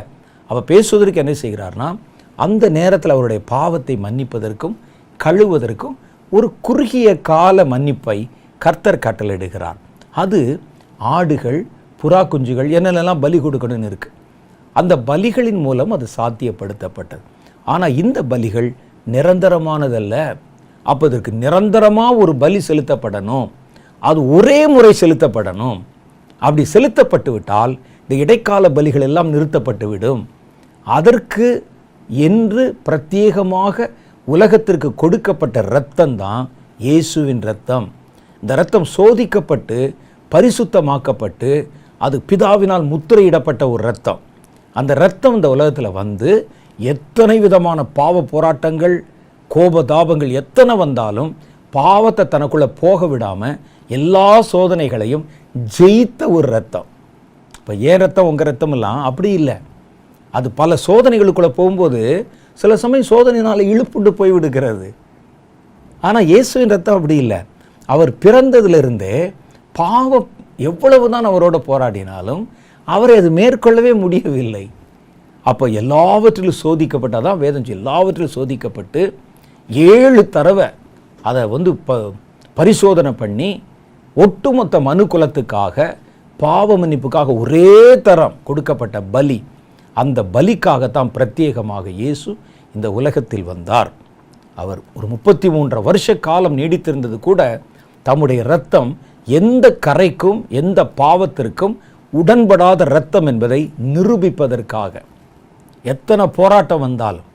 அவள் பேசுவதற்கு என்ன செய்கிறார்னா, அந்த நேரத்தில் அவருடைய பாவத்தை மன்னிப்பதற்கும் கழுவதற்கும் ஒரு குறுகிய கால மன்னிப்பை கர்த்தர் கட்டளையிடுகிறார். அது ஆடுகள், புறா குஞ்சுகள் என்னென்னலாம் பலி கொடுக்கணும்னு இருக்குது. அந்த பலிகளின் மூலம் அது சாத்தியப்படுத்தப்பட்டது. ஆனால் இந்த பலிகள் நிரந்தரமானதல்ல. அப்போ இதற்கு நிரந்தரமாக ஒரு பலி செலுத்தப்படணும், அது ஒரே முறை செலுத்தப்படணும். அப்படி செலுத்தப்பட்டு விட்டால் இந்த இடைக்கால பலிகள் எல்லாம் நிறுத்தப்பட்டுவிடும். அதற்கு என்று பிரத்யேகமாக உலகத்திற்கு கொடுக்கப்பட்ட இரத்தம் தான் இயேசுவின் இரத்தம். இந்த இரத்தம் சோதிக்கப்பட்டு பரிசுத்தமாக்கப்பட்டு அது பிதாவினால் முத்திரையிடப்பட்ட ஒரு இரத்தம். அந்த இரத்தம் இந்த உலகத்தில் வந்து எத்தனை விதமான பாவ போராட்டங்கள், கோபதாபங்கள் எத்தனை வந்தாலும் பாவத்தை தனக்குள்ளே போக விடாமல் எல்லா சோதனைகளையும் ஜெயித்த ஒரு இரத்தம். இப்போ ஏன் ரத்தம் உங்கள் ரத்தம் எல்லாம் அப்படி இல்லை. அது பல சோதனைகளுக்குள்ளே போகும்போது சில சமயம் சோதனையினால் இழுப்புண்டு போய்விடுகிறது. ஆனால் இயேசுவின் ரத்தம் அப்படி இல்லை. அவர் பிறந்ததிலிருந்தே பாவம் எவ்வளவு தான் அவரோட போராடினாலும் அவரை அது மேற்கொள்ளவே முடியவில்லை. அப்போ எல்லாவற்றிலும் சோதிக்கப்பட்டு, அதான் வேதம் எல்லாவற்றிலும் சோதிக்கப்பட்டு 7 தடவை அதை பரிசோதனை பண்ணி ஒட்டுமொத்த மனு குலத்துக்காக பாவ மன்னிப்புக்காக ஒரே தரம் கொடுக்கப்பட்ட பலி, அந்த பலிக்காகத்தான் பிரத்யேகமாக இயேசு இந்த உலகத்தில் வந்தார். அவர் ஒரு 33 வருஷ காலம் நீடித்திருந்தது கூட தம்முடைய இரத்தம் எந்த கரைக்கும் எந்த பாவத்திற்கும் உடன்படாத இரத்தம் என்பதை நிரூபிப்பதற்காக. எத்தனை போராட்டம் வந்தாலும்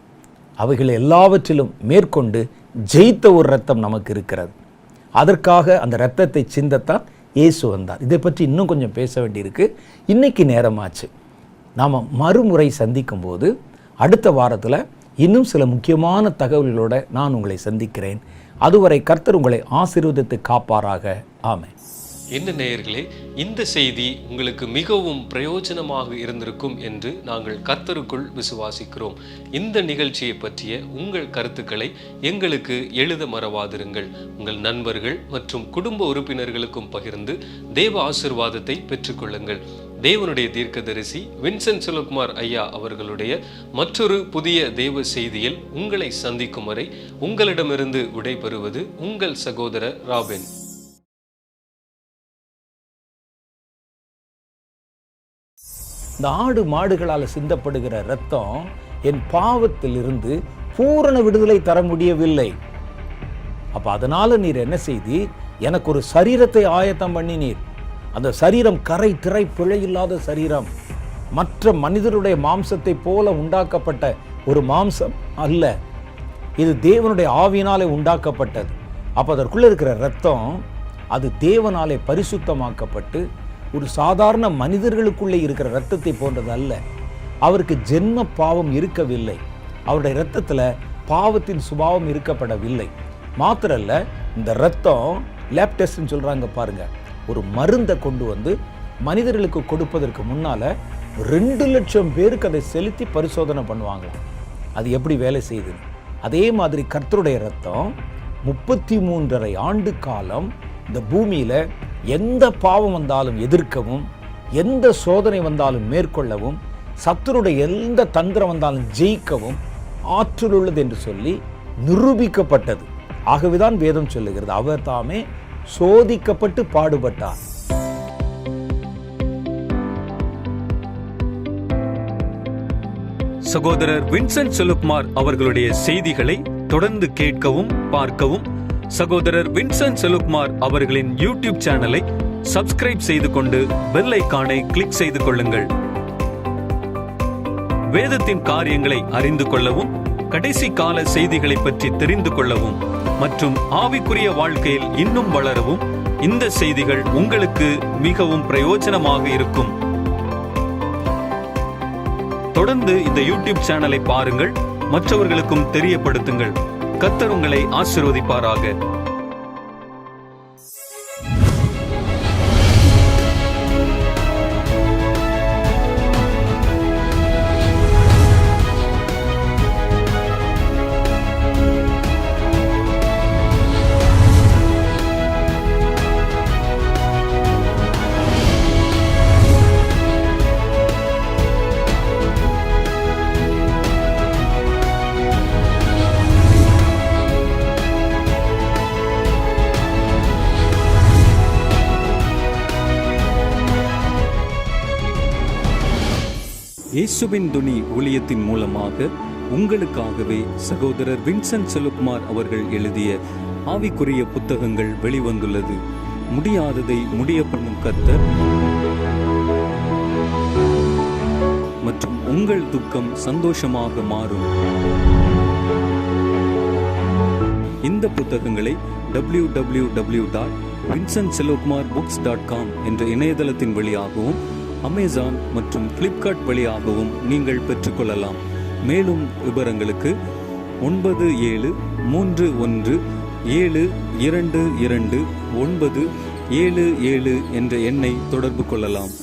அவைகள் எல்லாவற்றிலும் மேற்கொண்டு ஜெயித்த ஒரு இரத்தம் நமக்கு இருக்கிறது. அதற்காக அந்த இரத்தத்தை சிந்தத்தான் இயேசு வந்தார். இதை பற்றி இன்னும் கொஞ்சம் பேச வேண்டியிருக்கு. இன்னைக்கு நேரமாச்சு. நாம் மறுமுறை சந்திக்கும் போது அடுத்த வாரத்தில் இன்னும் சில முக்கியமான தகவல்களோடு நான் உங்களை சந்திக்கிறேன். அதுவரை கர்த்தர் உங்களை ஆசீர்வதித்து காப்பாராக. ஆமென். என்ன நேயர்களே, இந்த செய்தி உங்களுக்கு மிகவும் பிரயோஜனமாக இருந்திருக்கும் என்று நாங்கள் கர்த்தருக்குள் விசுவாசிக்கிறோம். இந்த நிகழ்ச்சியை பற்றிய உங்கள் கருத்துக்களை எங்களுக்கு எழுத மறவாதிருங்கள். உங்கள் நண்பர்கள் மற்றும் குடும்ப உறுப்பினர்களுக்கும் பகிர்ந்து தேவ ஆசீர்வாதத்தை பெற்றுக்கொள்ளுங்கள். தேவனுடைய தீர்க்கதரிசி வின்சென்ட் செல்வகுமார் ஐயா அவர்களுடைய மற்றொரு புதிய தேவ செய்தியில் உங்களை சந்திக்கும் வரை உங்களிடமிருந்து விடைபெறுவது உங்கள் சகோதரர் ராபின். இந்த ஆடு மாடுகளால் சிந்தப்படுகிற இரத்தம் என் பாவத்தில் இருந்து பூரண விடுதலை தர முடியவில்லை. அப்ப அதனால நீர் என்ன செய்தி, எனக்கு ஒரு சரீரத்தை ஆயத்தம் பண்ணினீர். அந்த சரீரம் கரை திரை பிழை இல்லாத சரீரம், மற்ற மனிதருடைய மாம்சத்தை போல உண்டாக்கப்பட்ட ஒரு மாம்சம் அல்ல. இது தேவனுடைய ஆவியினாலே உண்டாக்கப்பட்டது. அப்ப அதற்குள்ள இருக்கிற இரத்தம் அது தேவனாலே பரிசுத்தமாக்கப்பட்டு ஒரு சாதாரண மனிதர்களுக்குள்ளே இருக்கிற இரத்தத்தை போன்றது அல்ல. அவருக்கு ஜென்ம பாவம் இருக்கவில்லை. அவருடைய இரத்தத்தில் பாவத்தின் சுபாவம் இருக்கப்படவில்லை. மாத்திரல்ல, இந்த இரத்தம் லேப் டெஸ்ட்னு சொல்கிறாங்க பாருங்க, ஒரு மருந்தை கொண்டு வந்து மனிதர்களுக்கு கொடுப்பதற்கு முன்னால் 2 லட்சம் பேருக்கு அதை செலுத்தி பரிசோதனை பண்ணுவாங்களாம். அது எப்படி வேலை செய்யுது? அதே மாதிரி கர்த்தருடைய இரத்தம் 33.5 ஆண்டு காலம் இந்த பூமியில் எந்த பாவம் வந்தாலும் எதிர்க்கவும், எந்த சோதனை வந்தாலும் மேற்கொள்ளவும், சத்துருடைய எந்த தந்திரம் வந்தாலும் ஜெயிக்கவும் ஆற்றல் உள்ளது என்று சொல்லி நிரூபிக்கப்பட்டது. ஆகவேதான் வேதம் சொல்லுகிறது, அவர் தாமே சோதிக்கப்பட்டு பாடுபட்டார். சகோதரர் வின்சென்ட் செல்வகுமார் அவர்களுடைய செய்திகளை தொடர்ந்து கேட்கவும் பார்க்கவும் சகோதரர் வின்சென்ட் செல்வகுமார் அவர்களின் யூடியூப் சேனலை சப்ஸ்கிரைப் செய்து கொண்டு பெல் ஐகானை கிளிக் செய்து கொள்ளுங்கள். வேதத்தின் காரியங்களை அறிந்து கொள்ளவும், கடைசி கால செய்திகளை பற்றி தெரிந்து கொள்ளவும் மற்றும் ஆவிக்குரிய வாழ்க்கையில் இன்னும் வளரவும் இந்த செய்திகள் உங்களுக்கு மிகவும் பிரயோஜனமாக இருக்கும். தொடர்ந்து இந்த யூடியூப் சேனலை பாருங்கள், மற்றவர்களுக்கும் தெரியப்படுத்துங்கள். கர்த்தர் உங்களை ஆசீர்வதிப்பாராக. இயேசுவின் துணி ஊழியத்தின் மூலமாக உங்களுக்காகவே சகோதரர் வின்சென்ட் செல்வகுமார் அவர்கள் எழுதிய ஆவிக்குரிய புத்தகங்கள் வெளிவந்துள்ளது. முடியாததை முடிய பண்ணும் கர்த்தர் மற்றும் உங்கள் துக்கம் சந்தோஷமாக மாறும். இந்த புத்தகங்களை www.vincentselvakumarBooks.com என்ற இணையதளத்தின் வழியாகவும் அமேசான் மற்றும் பிளிப்கார்ட் வழியாகவும் நீங்கள் பெற்றுக்கொள்ளலாம். மேலும் விவரங்களுக்கு 9731722977 என்ற எண்ணை தொடர்பு கொள்ளலாம்.